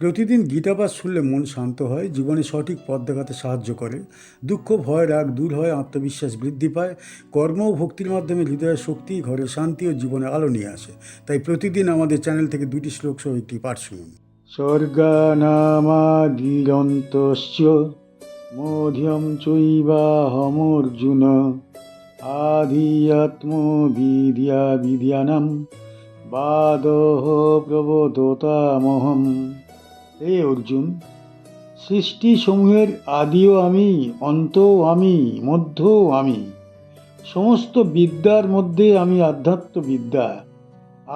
প্রতিদিন গীতাপাঠ শুনলে মন শান্ত হয়, জীবনে সঠিক পথ দেখাতে সাহায্য করে। দুঃখ, ভয়, রাগ দূর হয়, আত্মবিশ্বাস বৃদ্ধি পায়। কর্ম ও ভক্তির মাধ্যমে হৃদয়ের শক্তি, ঘরে শান্তি ও জীবনে আলো নিয়ে আসে। তাই প্রতিদিন আমাদের চ্যানেল থেকে 2টি শ্লোক সহ একটি পাঠ শুনুন। স্বর্গানামাদিরন্তশ্চ মধ্যম চৈবাহমর্জুন আধিয়াত্মবিদ্যা বিদ্যানাম বাদহ প্রবোদতামহম। হে অর্জুন, সৃষ্টিসমূহের আদিও আমি, অন্তও আমি, মধ্যও আমি। সমস্ত বিদ্যার মধ্যে আমি আধ্যাত্মবিদ্যা।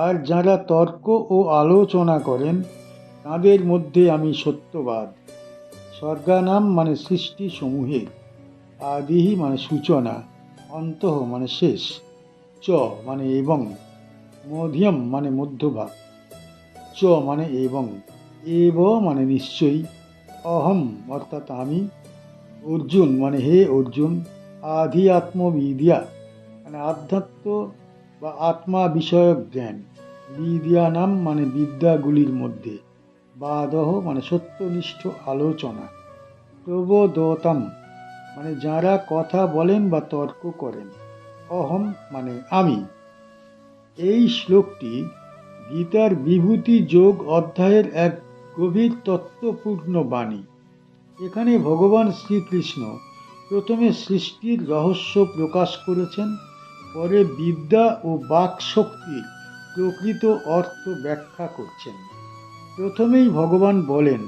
আর যারা তর্ক ও আলোচনা করেন তাঁদের মধ্যে আমি সত্যবাদ। স্বর্গানাম মানে সৃষ্টি সমূহের, আদিহি মানে সূচনা, অন্তঃ মানে শেষ, চ মানে এবং, মধ্যম মানে মধ্যভাগ, চ মানে এবং, এব মানে নিশ্চয়ই, অহম অর্থাৎ আমি, অর্জুন মানে হে অর্জুন, আধি আত্মবিদ্যা মানে আধ্যাত্ম বা আত্মা বিষয়ক জ্ঞান, বিদ্যা নাম মানে বিদ্যাগুলির মধ্যে, বাদহ মানে সত্যনিষ্ঠ আলোচনা, প্রবোদতাম মানে যারা কথা বলেন বা তর্ক করেন, অহম মানে আমি। এই শ্লোকটি গীতার বিভূতি যোগ অধ্যায়ের এক গভীর তত্ত্বপূর্ণ বাণী। এখানে ভগবান শ্রীকৃষ্ণ প্রথমে সৃষ্টির রহস্য প্রকাশ করেছেন, পরে বিদ্যা ও বাক শক্তির প্রকৃত অর্থ ব্যাখ্যা করছেন। প্রথমেই ভগবান বলেন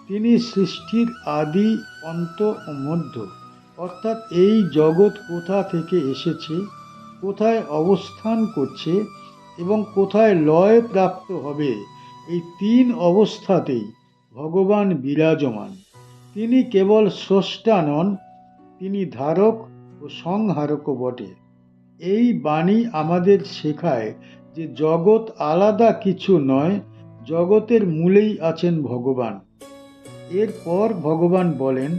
তিনি সৃষ্টির আদি, অন্ত ও মধ্য, অর্থাৎ এই জগৎ কোথা থেকে এসেছে, কোথায় অবস্থান করছে এবং কোথায় লয় প্রাপ্ত হবে, এই 3 অবস্থাতেই ভগবান বিরাজমান। তিনি কেবল স্রষ্টা নন, তিনি ধারক ও সংহারকও বটে। এই বাণী আমাদের শেখায় যে জগৎ আলাদা কিছু নয়, জগতের মূলেই আছেন ভগবান। এরপর ভগবান বলেন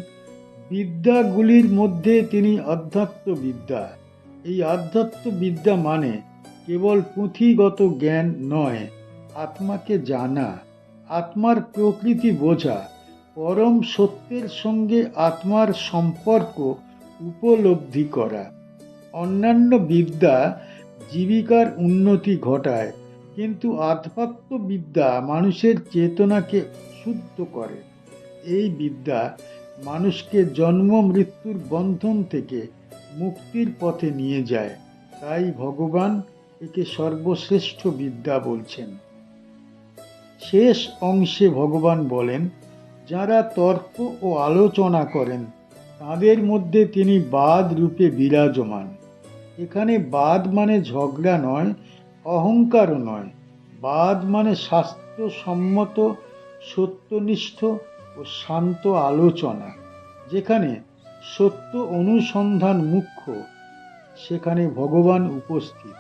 বিদ্যাগুলির মধ্যে তিনি আধ্যাত্মবিদ্যা। এই আধ্যাত্মবিদ্যা মানে কেবল পুঁথিগত জ্ঞান নয়, আত্মাকে জানা, আত্মার প্রকৃতি বোঝা, পরম সত্যের সঙ্গে আত্মার সম্পর্ক উপলব্ধি করা। অন্যান্য বিদ্যা জীবিকার উন্নতি ঘটায়, কিন্তু আধ্যাত্মবিদ্যা মানুষের চেতনাকে শুদ্ধ করে। এই বিদ্যা মানুষকে জন্ম মৃত্যুর বন্ধন থেকে মুক্তির পথে নিয়ে যায়। তাই ভগবান একে সর্বশ্রেষ্ঠ বিদ্যা বলছেন। শেষ অংশে ভগবান বলেন যারা তর্ক ও আলোচনা করেন তাদের মধ্যে তিনি বাদ রূপে বিরাজমান। এখানে বাদ মানে ঝগড়া নয়, অহংকারও নয়। বাদ মানে শাস্ত্রসম্মত, সত্যনিষ্ঠ ও শান্ত আলোচনা। যেখানে সত্য অনুসন্ধান মুখ্য, সেখানে ভগবান উপস্থিত।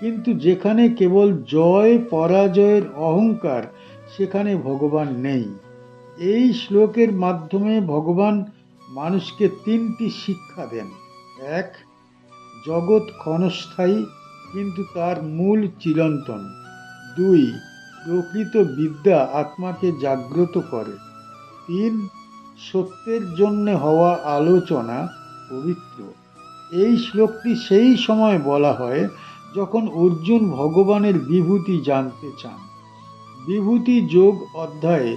কিন্তু যেখানে কেবল জয় পরাজয়ের অহংকার, সেখানে ভগবান নেই। এই শ্লোকের মাধ্যমে ভগবান মানুষকে 3টি শিক্ষা দেন। 1. জগৎ ক্ষণস্থায়ী, কিন্তু তার মূল চিরন্তন। 2. প্রকৃত বিদ্যা আত্মাকে জাগ্রত করে। 3. সত্যের জন্য হওয়া আলোচনা পবিত্র। এই শ্লোকটি সেই সময় বলা হয় যখন অর্জুন ভগবানের বিভূতি জানতে চান। বিভূতি যোগ অধ্যায়ে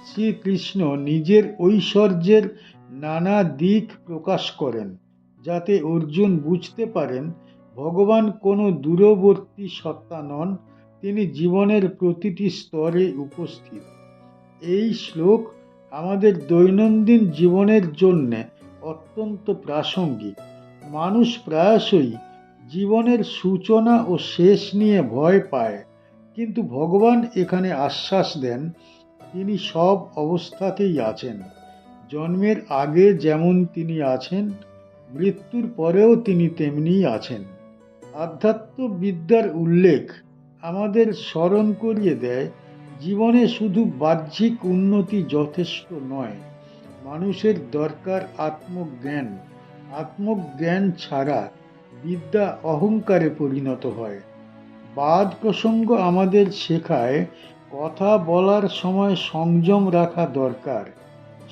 শ্রীকৃষ্ণ নিজের ঐশ্বর্যের নানা দিক প্রকাশ করেন, যাতে অর্জুন বুঝতে পারেন ভগবান কোনো দূরবর্তী সত্তা নন, তিনি জীবনের প্রতিটি স্তরে উপস্থিত। এই শ্লোক আমাদের দৈনন্দিন জীবনের জন্য অত্যন্ত প্রাসঙ্গিক। মানুষ প্রায়শই জীবনের সূচনা ও শেষ নিয়ে ভয় পায়, কিন্তু ভগবান এখানে আশ্বাস দেন তিনি সব অবস্থাতেই আছেন। জন্মের আগে যেমন তিনি আছেন, মৃত্যুর পরেও তিনি তেমনিই আছেন। আধ্যাত্মবিদ্যার উল্লেখ আমাদের স্মরণ করিয়ে দেয় জীবনে শুধু বাহ্যিক উন্নতি যথেষ্ট নয়, মানুষের দরকার আত্মজ্ঞান। আত্মজ্ঞান ছাড়া বিদ্যা অহংকারে পরিণত হয়। বাদ প্রসঙ্গ আমাদের শেখায় কথা বলার সময় সংযম রাখা দরকার।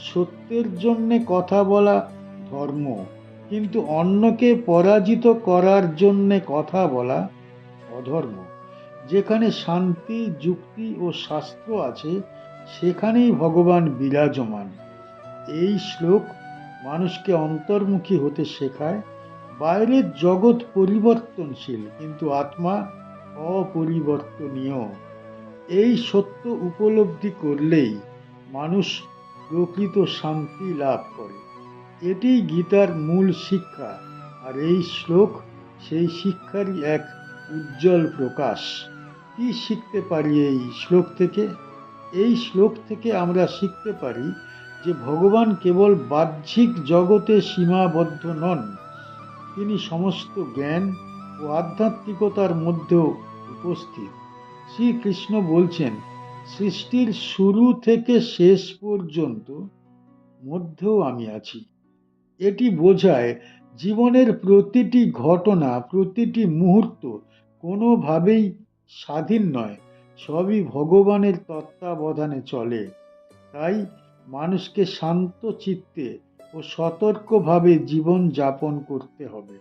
সত্যের জন্যে কথা বলা ধর্ম, কিন্তু অন্যকে পরাজিত করার জন্যে কথা বলা অধর্ম। যেখানে শান্তি, যুক্তি ও শাস্ত্র আছে, সেখানেই ভগবান বিরাজমান। এই শ্লোক মানুষকে অন্তর্মুখী হতে শেখায়। বাইরের জগৎ পরিবর্তনশীল, কিন্তু আত্মা অপরিবর্তনীয়। এই সত্য উপলব্ধি করলেই মানুষ প্রকৃত শান্তি লাভ করে। এটি গীতার মূল শিক্ষা, আর এই শ্লোক সেই শিক্ষারই এক উজ্জ্বল প্রকাশ। কি শিখতে পারি এই শ্লোক থেকে? এই শ্লোক থেকে আমরা শিখতে পারি যে ভগবান কেবল বাহ্যিক জগতে সীমাবদ্ধ নন, তিনি সমস্ত জ্ঞান ও আধ্যাত্মিকতার মধ্যেও উপস্থিত। শ্রীকৃষ্ণ বলছেন, সৃষ্টির শুরু থেকে শেষ পর্যন্ত মধ্যেও আমি আছি। এটি বোঝায় জীবনের প্রতিটি ঘটনা, প্রতিটি মুহূর্ত কোনোভাবেই স্বাধীন নয়, সবই ভগবানের তত্ত্বাবধানে চলে। তাই মানুষকে শান্ত চিত্তে ও সতর্কভাবে জীবন যাপন করতে হবে।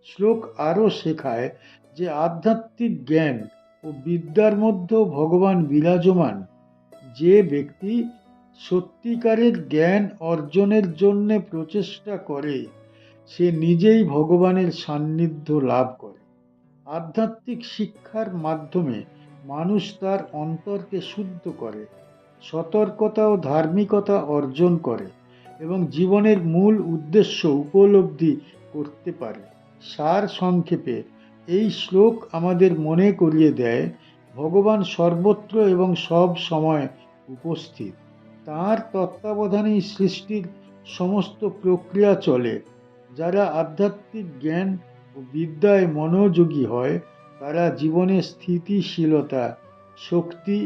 শ্লোক আরও শেখায় যে আধ্যাত্মিক জ্ঞান ও বিদ্যার মধ্যেও ভগবান বিরাজমান। যে ব্যক্তি সত্যিকারের জ্ঞান অর্জনের জন্য প্রচেষ্টা করে, সে নিজেই ভগবানের সান্নিধ্য লাভ করে। আধ্যাত্মিক শিক্ষার মাধ্যমে মানুষ তার অন্তরকে শুদ্ধ করে, সতর্কতা ও ধার্মিকতা অর্জন করে এবং জীবনের মূল উদ্দেশ্য উপলব্ধি করতে পারে। সার সংক্ষেপে এই শ্লোক আমাদের মনে করিয়ে দেয়, ভগবান সর্বত্র এবং সব সময় উপস্থিত। তাঁর তত্ত্বাবধানেই সৃষ্টির সমস্ত প্রক্রিয়া চলে। যারা আধ্যাত্মিক জ্ঞান ও বিদ্যায় মনোযোগী হয়, তারা জীবনে স্থিতিশীলতা, শক্তি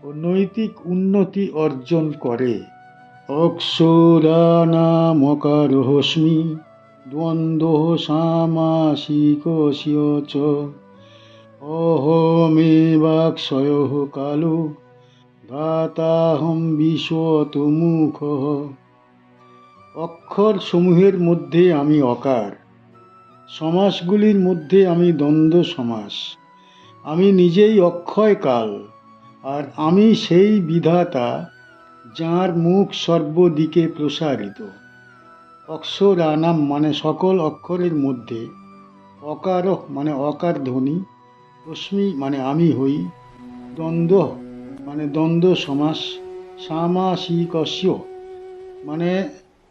ও নৈতিক উন্নতি অর্জন করে। অক্ষরানামকারোস্মি দ্বন্দ্ব সামাসিকস্য চ অহমেবাক্ষয়ঃ কালো ধাতাহম বিশ্বতোমুখঃ। অক্ষর সমূহের মধ্যে আমি অকার, সমাসগুলির মধ্যে আমি দ্বন্দ্ব সমাস। আমি নিজেই অক্ষয় কাল, আর আমি সেই বিধাতা যাঁর মুখ সর্বদিকে প্রসারিত। অক্ষরানাম মানে সকল অক্ষরের মধ্যে, অকার মানে অকার ধ্বনি, অস্মি মানে আমি হই, দ্বন্দ্ব মানে দ্বন্দ্ব সমাস, সামাসিকস্য মানে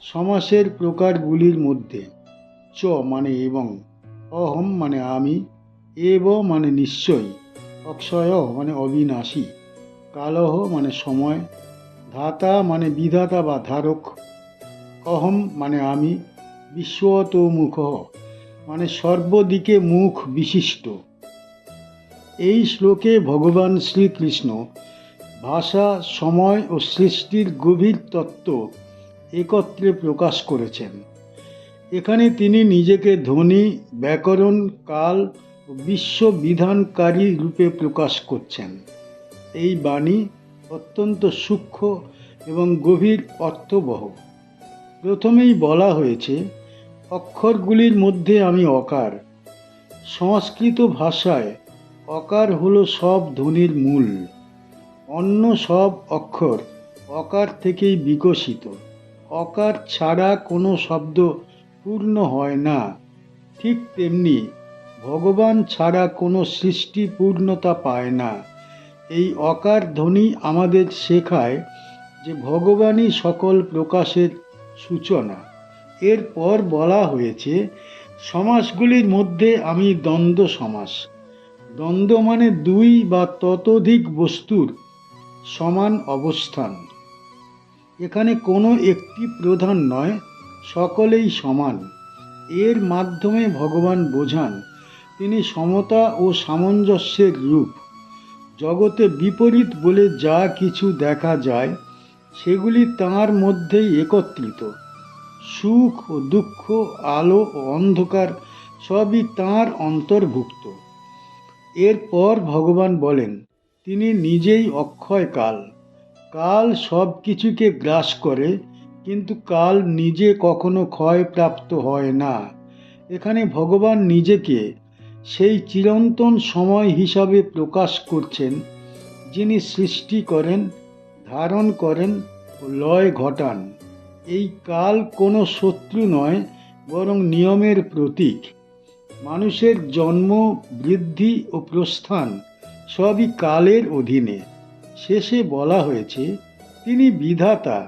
সমাসের প্রকারগুলির মধ্যে, চ মানে এবং, অহম মানে আমি, এব মানে নিশ্চয়, অক্ষয় মানে অবিনাশী, কালহ মানে সময়, ধাতা মানে বিধাতা বা ধারক, অহম মানে আমি, বিশ্বতোমুখ মানে সর্বদিকে মুখ বিশিষ্ট। এই শ্লোকে ভগবান শ্রীকৃষ্ণ ভাষা, সময় ও সৃষ্টির গভীর তত্ত্ব একত্রে প্রকাশ করেছেন। এখানে তিনি নিজেকে ধ্বনি, ব্যাকরণ, কাল ও বিশ্ববিধানকারী রূপে প্রকাশ করছেন। এই বাণী অত্যন্ত সূক্ষ্ম এবং গভীর অর্থবহ। প্রথমেই বলা হয়েছে, অক্ষরগুলির মধ্যে আমি অকার। সংস্কৃত ভাষায় অকার হলো সব ধ্বনির মূল। অন্য সব অক্ষর অকার থেকেই বিকশিত। অকার ছাড়া কোনো শব্দ পূর্ণ হয় না। ঠিক তেমনি ভগবান ছাড়া কোনো সৃষ্টি পূর্ণতা পায় না। এই অকার ধ্বনি আমাদের শেখায় যে ভগবানই সকল প্রকাশের সূচনা। এরপর বলা হয়েছে, সমাসগুলির মধ্যে আমি দ্বন্দ্ব সমাস। দ্বন্দ্ব মানে দুই বা ততোধিক বস্তুর সমান অবস্থান। এখানে কোনো একটি প্রধান নয়, সকলেই সমান। এর মাধ্যমে ভগবান বোঝান তিনি সমতা ও সামঞ্জস্যের রূপ। জগতে বিপরীত বলে যা কিছু দেখা যায়, সেগুলি তাঁর মধ্যেই একত্রিত। সুখ ও দুঃখ, আলো ও অন্ধকার সবই তাঁর অন্তর্ভুক্ত। এরপর ভগবান বলেন, তিনি নিজেই অক্ষয় কাল। কাল সব কিছুকে গ্রাস করে, কিন্তু কাল নিজে কখনো ক্ষয়প্রাপ্ত হয় না। এখানে ভগবান নিজেকে সেই চিরন্তন সময় হিসাবে প্রকাশ করছেন, যিনি সৃষ্টি করেন, ধারণ করেন ও লয় ঘটান। এই কাল কোনো শত্রু নয়, বরং নিয়মের প্রতীক। মানুষের জন্ম, বৃদ্ধি ও প্রস্থান সবই কালের অধীনে। শেষে বলা হয়েছে, তিনি বিধাতা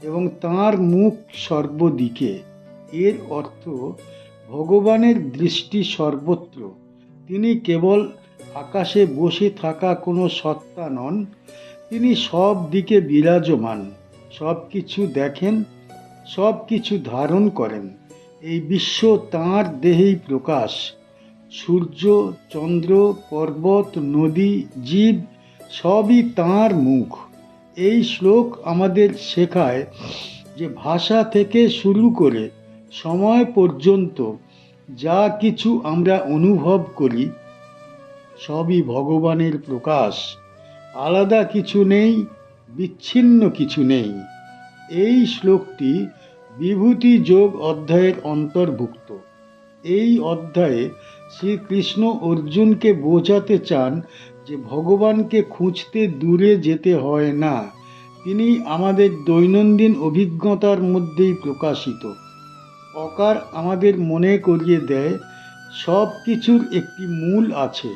এবং তাঁর মুখ সর্বদিকে। এর অর্থ, ভগবানের দৃষ্টি সর্বত্র। তিনি কেবল আকাশে বসে থাকা কোনো সত্তা নন, তিনি সব দিকে বিরাজমান, সব কিছু দেখেন, সব কিছু ধারণ করেন। এই বিশ্ব তাঁর দেহেই প্রকাশ। সূর্য, চন্দ্র, পর্বত, নদী, জীব সবই তাঁর মুখ। এই শ্লোক আমাদের শেখায় যে ভাষা থেকে শুরু করে সময় পর্যন্ত যা কিছু আমরা অনুভব করি সবই ভগবানের প্রকাশ। আলাদা কিছু নেই, বিচ্ছিন্ন কিছু নেই। এই শ্লোকটি বিভূতি যোগ অধ্যায়ের অন্তর্ভুক্ত। এই অধ্যায়ে শ্রীকৃষ্ণ অর্জুনকে বোঝাতে চান যে ভগবানকে খুঁজতে দূরে যেতে হয় না, তিনি আমাদের দৈনন্দিন অভিজ্ঞতার মধ্যেই প্রকাশিত। অকার আমাদের মনে করিয়ে দেয় সব কিছুর একটি মূল আছে।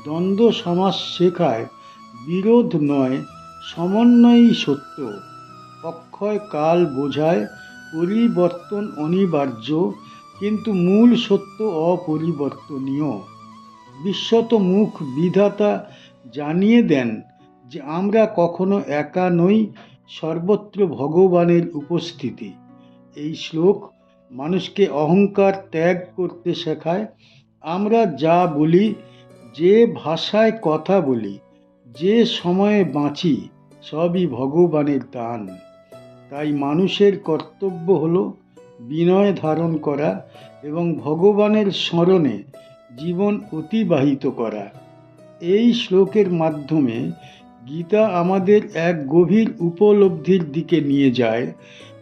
দ্বন্দ্ব সমাস শেখায় বিরোধ নয়, সমন্বয়ই সত্য। অক্ষয় কাল বোঝায় পরিবর্তন অনিবার্য, কিন্তু মূল সত্য অপরিবর্তনীয়। বিশ্বত মুখ বিধাতা জানিয়ে দেন যে আমরা কখনো একা নই, সর্বত্র ভগবানের উপস্থিতি। এই শ্লোক মানুষকে অহংকার ত্যাগ করতে শেখায়। আমরা যা বলি, যে ভাষায় কথা বলি, যে সময়ে বাঁচি, সবই ভগবানের দান। তাই মানুষের কর্তব্য হলো বিনয় ধারণ করা এবং ভগবানের স্মরণে জীবন অতিবাহিত করা। এই শ্লোকের মাধ্যমে গীতা আমাদের এক গভীর উপলব্ধির দিকে নিয়ে যায়।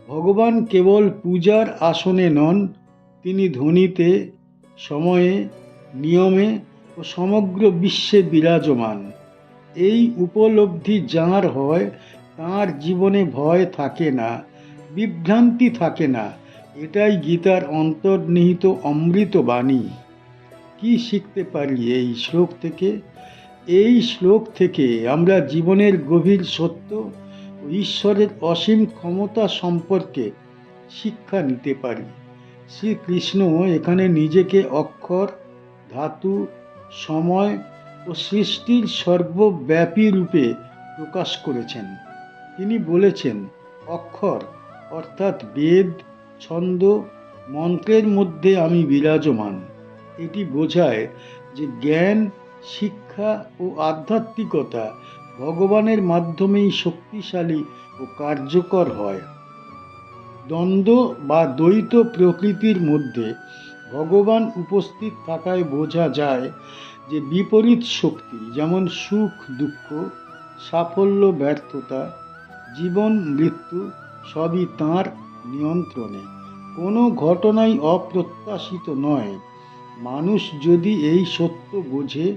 ভগবান কেবল পূজার আসনে নন, তিনি ধ্বনিতে, সময়ে, নিয়মে ও সমগ্র বিশ্বে বিরাজমান। এই উপলব্ধি যাঁর হয়, তাঁর জীবনে ভয় থাকে না, বিভ্রান্তি থাকে না। এটাই গীতার অন্তর্নিহিত অমৃত বাণী। কি শিখতে পারি এই শ্লোক থেকে? এই শ্লোক থেকে আমরা জীবনের গভীর সত্য ও ঈশ্বরের অসীম ক্ষমতা সম্পর্কে শিক্ষা নিতে পারি। শ্রীকৃষ্ণ এখানে নিজেকে অক্ষর, ধাতু, সময় ও সৃষ্টির সর্বব্যাপী রূপে প্রকাশ করেছেন। তিনি বলেছেন, অক্ষর অর্থাৎ বেদ, ছন্দ, মন্ত্রের মধ্যে আমি বিরাজমান। এটি বোঝায় যে জ্ঞান, শিক্ষা ও আধ্যাত্মিকতা ভগবানের মাধ্যমেই শক্তিশালী ও কার্যকর হয়। দ্বন্দ্ব বা দ্বৈত প্রকৃতির মধ্যে ভগবান উপস্থিত থাকায় বোঝা যায় যে বিপরীত শক্তি, যেমন সুখ দুঃখ, সাফল্য ব্যর্থতা, জীবন মৃত্যু, সবই তাঁর নিয়ন্ত্রণে। কোনো ঘটনাই অপ্রত্যাশিত নয়। মানুষ যদি এই সত্য বোঝে,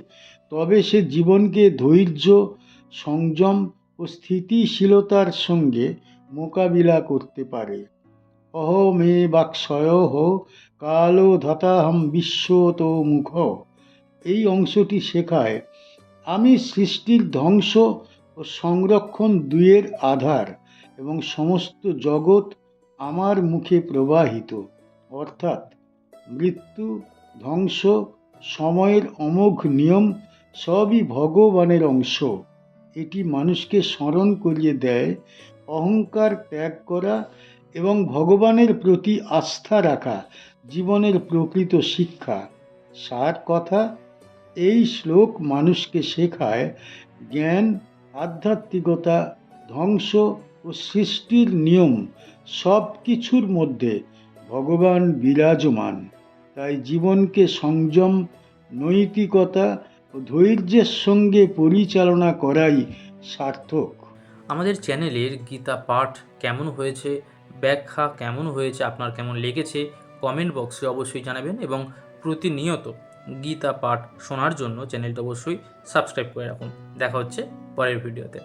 তবে সে জীবনকে ধৈর্য, সংযম ও স্থিতিশীলতার সঙ্গে মোকাবিলা করতে পারে। অহমেবাক্ষয়ঃ কালো ধাতাহম বিশ্বতো মুখ। এই অংশটি শেখায় আমি সৃষ্টির ধ্বংস ও সংরক্ষণ দুয়ের আধার এবং সমস্ত জগৎ আমার মুখে প্রবাহিত। অর্থাৎ মৃত্যু, ধ্বংস, সময়ের অমোঘ নিয়ম সবই ভগবানের অংশ। এটি মানুষকে স্মরণ করিয়ে দেয় অহংকার ত্যাগ করা এবং ভগবানের প্রতি আস্থা রাখা জীবনের প্রকৃত শিক্ষা। সার কথা, এই শ্লোক মানুষকে শেখায় জ্ঞান, আধ্যাত্মিকতা, ধ্বংস ও সৃষ্টির নিয়ম সব কিছুর মধ্যে ভগবান বিরাজমান। তাই জীবনকে সংযম, নৈতিকতা ও ও ধৈর্যের সঙ্গে পরিচালনা করাই সার্থক। আমাদের চ্যানেলের গীতা পাঠ কেমন হয়েছে, ব্যাখ্যা কেমন হয়েছে, আপনার কেমন লেগেছে কমেন্ট বক্সে অবশ্যই জানাবেন, এবং প্রতিনিয়ত গীতা পাঠ শোনার জন্য চ্যানেলটা অবশ্যই সাবস্ক্রাইব করে রাখুন। দেখা হচ্ছে পরের ভিডিওতে।